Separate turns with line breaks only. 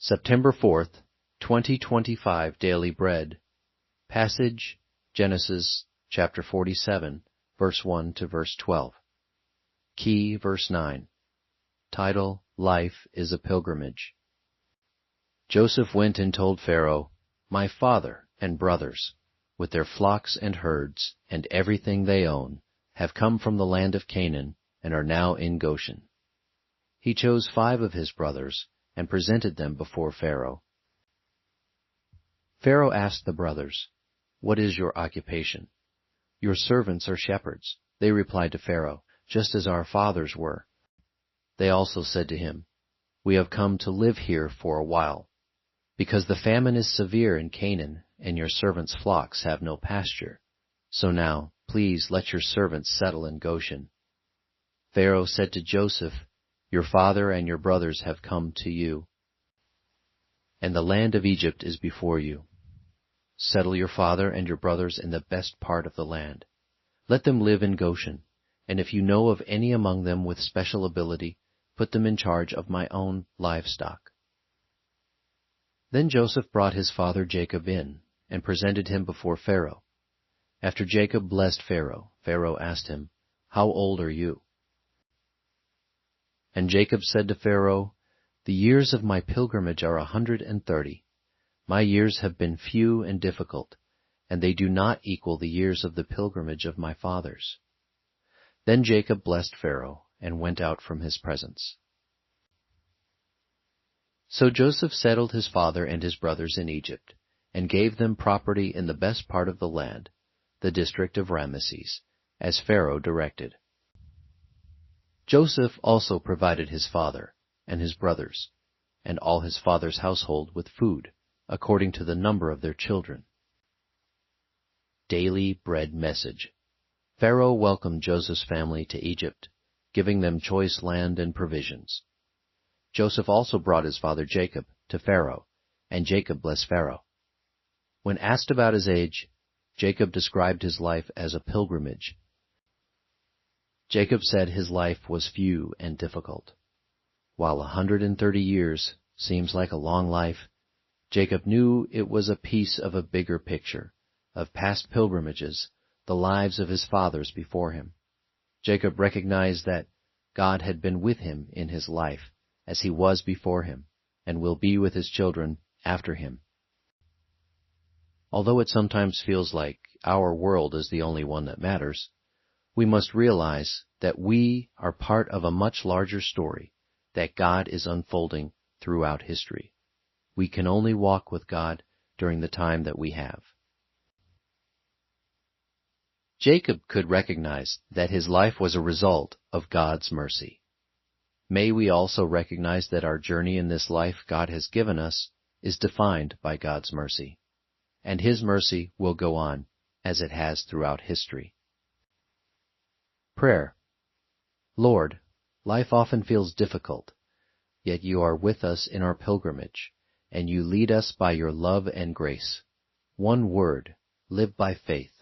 September 4th, 2025 Daily Bread. Passage, Genesis chapter 47, verse 1 to verse 12. Key, verse 9. Title, Life is a Pilgrimage. Joseph went and told Pharaoh, "My father and brothers, with their flocks and herds and everything they own, have come from the land of Canaan and are now in Goshen." He chose 5 of his brothers and presented them before Pharaoh. Pharaoh asked the brothers, "What is your occupation?" "Your servants are shepherds," they replied to Pharaoh, "just as our fathers were." They also said to him, "We have come to live here for a while, because the famine is severe in Canaan, and your servants' flocks have no pasture. So now, please let your servants settle in Goshen." Pharaoh said to Joseph, "Your father and your brothers have come to you, and the land of Egypt is before you. Settle your father and your brothers in the best part of the land. Let them live in Goshen, and if you know of any among them with special ability, put them in charge of my own livestock." Then Joseph brought his father Jacob in, and presented him before Pharaoh. After Jacob blessed Pharaoh, Pharaoh asked him, "How old are you?" And Jacob said to Pharaoh, "The years of my pilgrimage are 130. My years have been few and difficult, and they do not equal the years of the pilgrimage of my fathers." Then Jacob blessed Pharaoh, and went out from his presence. So Joseph settled his father and his brothers in Egypt, and gave them property in the best part of the land, the district of Ramesses, as Pharaoh directed. Joseph also provided his father and his brothers, and all his father's household with food, according to the number of their children. Daily Bread Message. Pharaoh welcomed Joseph's family to Egypt, giving them choice land and provisions. Joseph also brought his father Jacob to Pharaoh, and Jacob blessed Pharaoh. When asked about his age, Jacob described his life as a pilgrimage. Jacob said his life was few and difficult. While 130 years seems like a long life, Jacob knew it was a piece of a bigger picture, of past pilgrimages, the lives of his fathers before him. Jacob recognized that God had been with him in his life, as he was before him, and will be with his children after him. Although it sometimes feels like our world is the only one that matters, we must realize that we are part of a much larger story that God is unfolding throughout history. We can only walk with God during the time that we have. Jacob could recognize that his life was a result of God's mercy. May we also recognize that our journey in this life God has given us is defined by God's mercy, and His mercy will go on as it has throughout history. Prayer. Lord, life often feels difficult, yet you are with us in our pilgrimage, and you lead us by your love and grace. One word, live by faith.